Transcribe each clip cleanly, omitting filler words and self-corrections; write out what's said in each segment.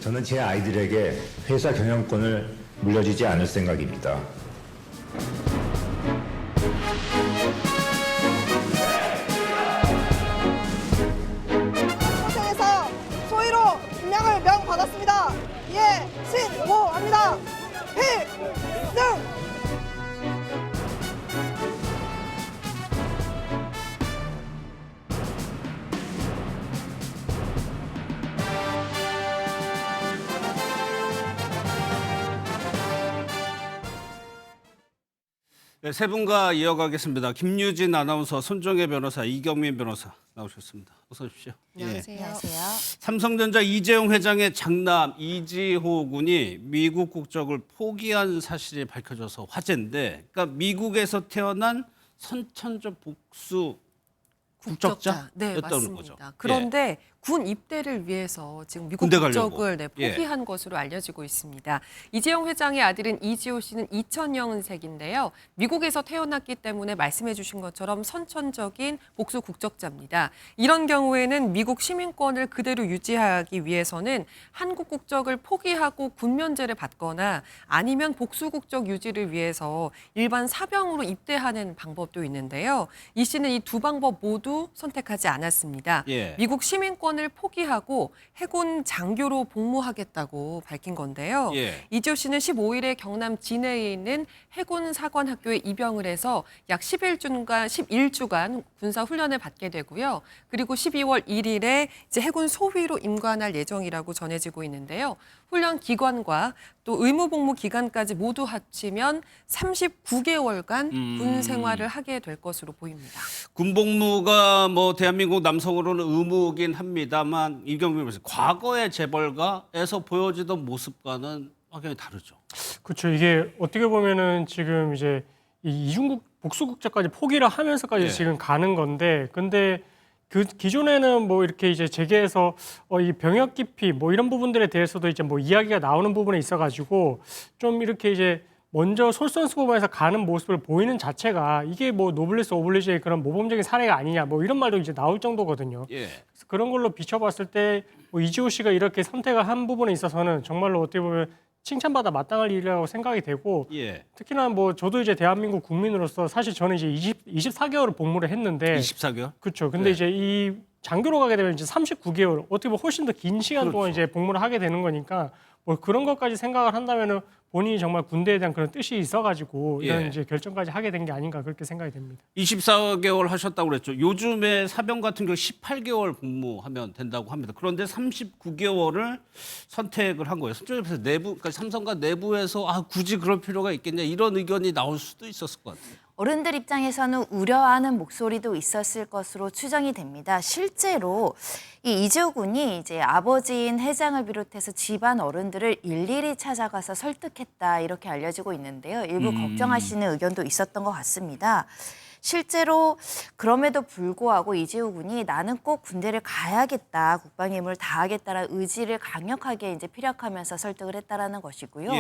저는 제 아이들에게 회사 경영권을 물려주지 않을 생각입니다. 선생에서 소위로 임명을 명받았습니다. 예신고합니다. 필승! 네, 세 분과 이어가겠습니다. 김유진 아나운서, 손정혜 변호사, 이경민 변호사 나오셨습니다. 어서 오십시오. 안녕하세요. 안녕하세요. 삼성전자 이재용 회장의 장남 이지호 군이 미국 국적을 포기한 사실이 밝혀져서 화제인데, 그러니까 미국에서 태어난 선천적 복수 국적자였다는 네, 맞습니다. 거죠. 그런데 군 입대를 위해서 지금 미국 군대 가려고. 국적을 포기한 것으로 알려지고 있습니다. 이재용 회장의 아들인 이지호 씨는 2000년생인데요. 미국에서 태어났기 때문에 말씀해 주신 것처럼 선천적인 복수 국적자입니다. 이런 경우에는 미국 시민권을 그대로 유지하기 위해서는 한국 국적을 포기하고 군면제를 받거나 아니면 복수 국적 유지를 위해서 일반 사병으로 입대하는 방법도 있는데요. 이 씨는 이 두 방법 모두 선택하지 않았습니다. 미국 시민권을 포기하고 해군 장교로 복무하겠다고 밝힌 건데요. 이지호 씨는 15일에 경남 진해에 있는 해군 사관학교에 입영을 해서 약 11주간 군사 훈련을 받게 되고요. 그리고 12월 1일에 이제 해군 소위로 임관할 예정이라고 전해지고 있는데요. 훈련 기간과 또 의무 복무 기간까지 모두 합치면 39개월간 군 생활을 하게 될 것으로 보입니다. 군복무가 뭐 대한민국 남성으로는 의무이긴 합니다만, 이경민 변호사, 과거의 재벌가에서 보여지던 모습과는 확연히 다르죠. 그렇죠. 이게 어떻게 보면은 지금 이제 이 이중국 복수국적까지 포기를 하면서까지 지금 가는 건데, 근데 그 기존에는 뭐 이렇게 이제 재계에서 이 병역 기피 뭐 이런 부분들에 대해서도 이제 뭐 이야기가 나오는 부분에 있어가지고 좀 이렇게 이제 먼저 솔선수범해서 가는 모습을 보이는 자체가 이게 뭐 노블레스 오블리주의 그런 모범적인 사례가 아니냐 뭐 이런 말도 이제 나올 정도거든요. 그래서 그런 걸로 비춰봤을 때 뭐 이지호 씨가 이렇게 선택을 한 부분에 있어서는 정말로 어떻게 보면 칭찬받아 마땅할 일이라고 생각이 되고, 특히나 뭐 저도 이제 대한민국 국민으로서 사실 저는 이제 24개월을 복무를 했는데 24개월? 그렇죠. 근데 이제 이 장교로 가게 되면 이제 39개월 어떻게 보면 훨씬 더 긴 시간 동안 이제 복무를 하게 되는 거니까 뭐 그런 것까지 생각을 한다면은 본인이 정말 군대에 대한 그런 뜻이 있어가지고 이런 이제 결정까지 하게 된 게 아닌가 그렇게 생각이 됩니다. 24개월 하셨다고 그랬죠. 요즘에 사병 같은 경우 18개월 복무하면 된다고 합니다. 그런데 39개월을 선택을 한 거예요. 선전협에서 내부, 그러니까 삼성과 내부에서 굳이 그럴 필요가 있겠냐 이런 의견이 나올 수도 있었을 것 같아요. 어른들 입장에서는 우려하는 목소리도 있었을 것으로 추정이 됩니다. 실제로 이 이지호 군이 이제 아버지인 회장을 비롯해서 집안 어른들을 일일이 찾아가서 설득했다 이렇게 알려지고 있는데요. 일부 걱정하시는 의견도 있었던 것 같습니다. 실제로 그럼에도 불구하고 이지호 군이 나는 꼭 군대를 가야겠다, 국방의 힘을 다하겠다라는 의지를 강력하게 이제 피력하면서 설득을 했다라는 것이고요.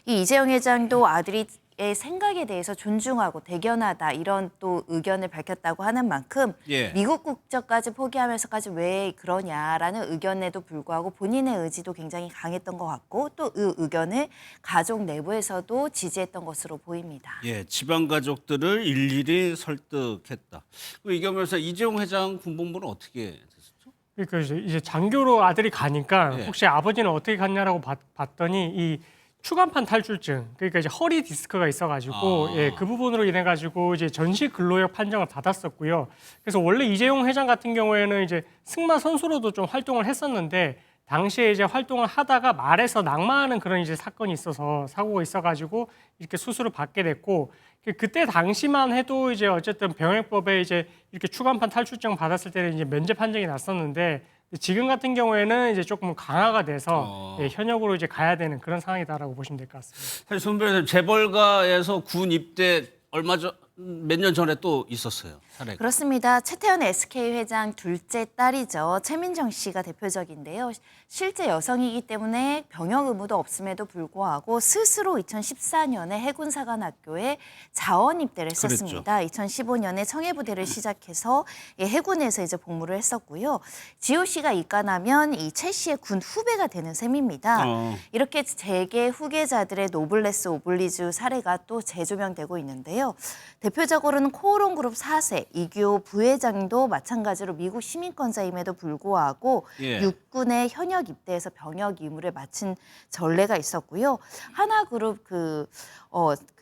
이 이재용 회장도 아들이 의 생각에 대해서 존중하고 대견하다 이런 또 의견을 밝혔다고 하는 만큼 미국 국적까지 포기하면서까지 왜 그러냐라는 의견에도 불구하고 본인의 의지도 굉장히 강했던 것 같고 또 그 의견을 가족 내부에서도 지지했던 것으로 보입니다. 집안 가족들을 일일이 설득했다. 이경민 변호사, 이재용 회장 군복무는 어떻게 됐었죠? 그러니까 이제 장교로 아들이 가니까 혹시 아버지는 어떻게 갔냐라고 봤더니 이 추간판 탈출증, 그러니까 이제 허리 디스크가 있어가지고 그 부분으로 인해 가지고 이제 전시 근로역 판정을 받았었고요. 그래서 원래 이재용 회장 같은 경우에는 이제 승마 선수로도 좀 활동을 했었는데 당시에 이제 활동을 하다가 말에서 낙마하는 그런 이제 사건이 있어서 사고가 있어가지고 이렇게 수술을 받게 됐고, 그때 당시만 해도 이제 어쨌든 병역법에 이제 이렇게 추간판 탈출증 받았을 때는 이제 면제 판정이 났었는데. 지금 같은 경우에는 이제 조금 강화가 돼서 현역으로 이제 가야 되는 그런 상황이다라고 보시면 될 것 같습니다. 사실 손 변호사님, 재벌가에서 군 입대 얼마 전 몇 년 전에 또 있었어요. 사례가. 그렇습니다. 최태원 SK 회장 둘째 딸이죠. 최민정 씨가 대표적인데요. 실제 여성이기 때문에 병역 의무도 없음에도 불구하고 스스로 2014년에 해군사관학교에 자원 입대를 했었습니다. 2015년에 청해부대를 시작해서 해군에서 이제 복무를 했었고요. 지호 씨가 입관하면 이 최 씨의 군 후배가 되는 셈입니다. 이렇게 재계 후계자들의 노블레스 오블리주 사례가 또 재조명되고 있는데요. 대표적으로는 코오롱 그룹 4세 이규호 부회장도 마찬가지로 미국 시민권자임에도 불구하고 육군에 현역 입대해서 병역 의무를 마친 전례가 있었고요. 하나그룹 그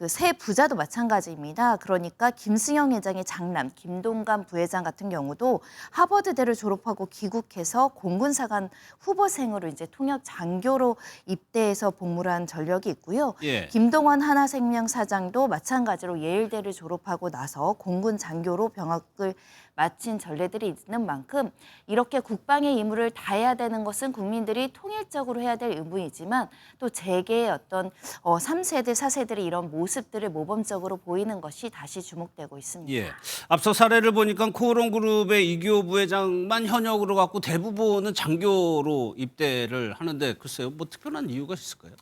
세 부자도 마찬가지입니다. 그러니까 김승영 회장의 장남 김동관 부회장 같은 경우도 하버드대를 졸업하고 귀국해서 공군사관 후보생으로 이제 통역 장교로 입대해서 복무를 한 전력이 있고요. 김동원 하나생명 사장도 마찬가지로 예일대를 졸업하고 나서 공군 장교로 병역을 마친 전례들이 있는 만큼 이렇게 국방의 임무를 다해야 되는 것은 국민들이 통일적으로 해야 될 의무이지만 또 재계의 어떤 3세대, 4세들의 이런 모습들을 모범적으로 보이는 것이 다시 주목되고 있습니다. 예. 앞서 사례를 보니까 코오롱 그룹의 이규호 부회장만 현역으로 갖고 대부분은 장교로 입대를 하는데 글쎄요, 뭐 특별한 이유가 있을까요?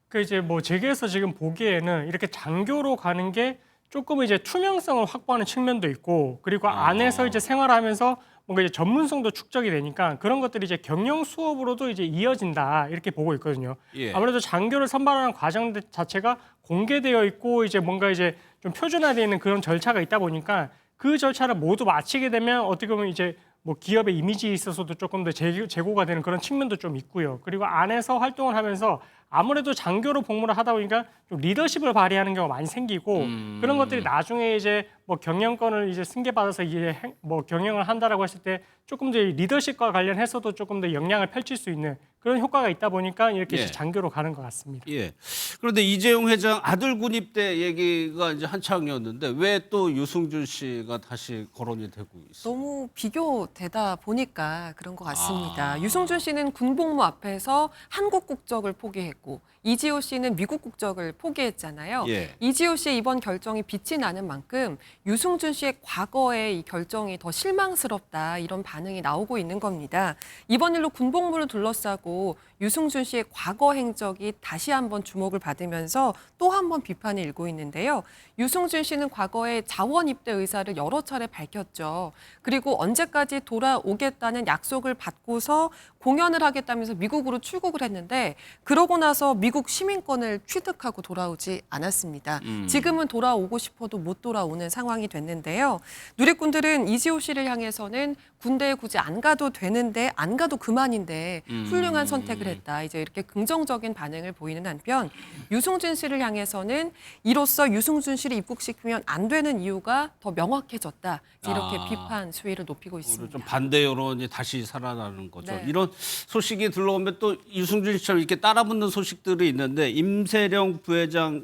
그 이제 뭐 재계에서 지금 보기에는 이렇게 장교로 가는 게 조금 이제 투명성을 확보하는 측면도 있고 그리고 안에서 이제 생활하면서 뭔가 이제 전문성도 축적이 되니까 그런 것들이 이제 경영 수업으로도 이제 이어진다 이렇게 보고 있거든요. 아무래도 장교를 선발하는 과정 자체가 공개되어 있고 이제 뭔가 이제 좀 표준화되어 있는 그런 절차가 있다 보니까 그 절차를 모두 마치게 되면 어떻게 보면 이제 뭐 기업의 이미지에 있어서도 조금 더 제고가 되는 그런 측면도 좀 있고요. 그리고 안에서 활동을 하면서 아무래도 장교로 복무를 하다 보니까 좀 리더십을 발휘하는 경우가 많이 생기고 그런 것들이 나중에 이제 뭐 경영권을 이제 승계받아서 이제 뭐 경영을 한다라고 했을 때 조금 더 리더십과 관련해서도 조금 더 역량을 펼칠 수 있는 그런 효과가 있다 보니까 이렇게 장교로 가는 것 같습니다. 예. 그런데 이재용 회장 아들 군입대 얘기가 이제 한창이었는데 왜 또 유승준 씨가 다시 거론이 되고 있어요? 너무 비교되다 보니까 그런 것 같습니다. 유승준 씨는 군복무 앞에서 한국 국적을 포기했고 이지호 씨는 미국 국적을 포기했잖아요. 이지호 씨의 이번 결정이 빛이 나는 만큼 유승준 씨의 과거의 이 결정이 더 실망스럽다 이런 반응이 나오고 있는 겁니다. 이번 일로 군복무를 둘러싸고 유승준 씨의 과거 행적이 다시 한번 주목을 받으면서 또 한 번 비판이 일고 있는데요. 유승준 씨는 과거에 자원 입대 의사를 여러 차례 밝혔죠. 그리고 언제까지 돌아오겠다는 약속을 받고서 공연을 하겠다면서 미국으로 출국을 했는데 그러고 나서 미국 시민권을 취득하고 돌아오지 않았습니다. 지금은 돌아오고 싶어도 못 돌아오는 상황이 됐는데요. 누리꾼들은 이지호 씨를 향해서는 군대에 굳이 안 가도 되는데 안 가도 그만인데 훌륭한 선택을 했다. 이제 이렇게 긍정적인 반응을 보이는 한편 유승준 씨를 향해서는 이로써 유승준 씨를 입국시키면 안 되는 이유가 더 명확해졌다. 이렇게 비판 수위를 높이고 있습니다. 좀 반대 여론이 다시 살아나는 거죠. 네. 이런 소식이 들러오면 또 유승준 씨처럼 이렇게 따라붙는 소식들이 있는데 임세령 부회장에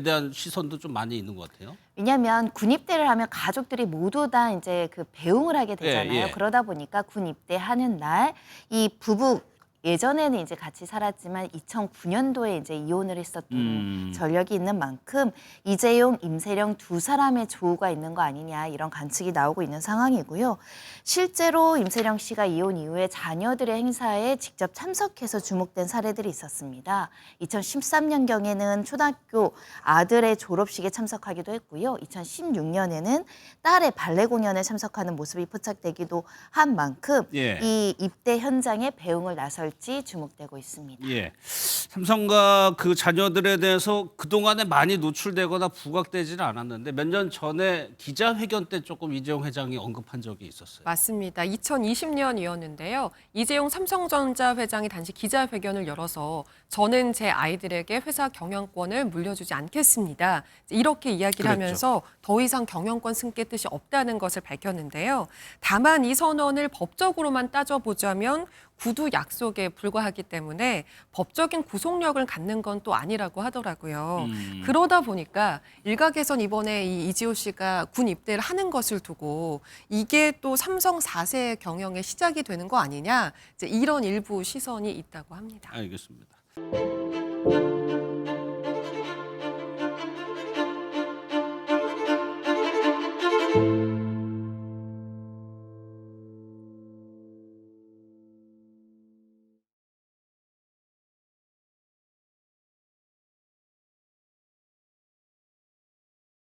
대한 시선도 좀 많이 있는 것 같아요. 왜냐하면 군 입대를 하면 가족들이 모두 다 이제 그 배웅을 하게 되잖아요. 예. 그러다 보니까 군 입대하는 날 이 부부 예전에는 이제 같이 살았지만 2009년도에 이제 이혼을 했었던 전력이 있는 만큼 이재용, 임세령 두 사람의 조우가 있는 거 아니냐 이런 관측이 나오고 있는 상황이고요. 실제로 임세령 씨가 이혼 이후에 자녀들의 행사에 직접 참석해서 주목된 사례들이 있었습니다. 2013년경에는 초등학교 아들의 졸업식에 참석하기도 했고요. 2016년에는 딸의 발레 공연에 참석하는 모습이 포착되기도 한 만큼 이 입대 현장에 배웅을 나설 주목되고 있습니다. 예. 삼성과 그 자녀들에 대해서 그동안에 많이 노출되거나 부각되지는 않았는데 몇 년 전에 기자회견 때 조금 이재용 회장이 언급한 적이 있었어요. 맞습니다. 2020년이었는데요. 이재용 삼성전자 회장이 단지 기자회견을 열어서 저는 제 아이들에게 회사 경영권을 물려주지 않겠습니다. 이렇게 이야기를 하면서 더 이상 경영권 승계 뜻이 없다는 것을 밝혔는데요. 다만 이 선언을 법적으로만 따져보자면 구두 약속에 불과하기 때문에 법적인 구속력을 갖는 건 또 아니라고 하더라고요. 그러다 보니까 일각에선 이번에 이 이지호 씨가 군 입대를 하는 것을 두고 이게 또 삼성 4세 경영의 시작이 되는 거 아니냐 이제 이런 일부 시선이 있다고 합니다. 알겠습니다.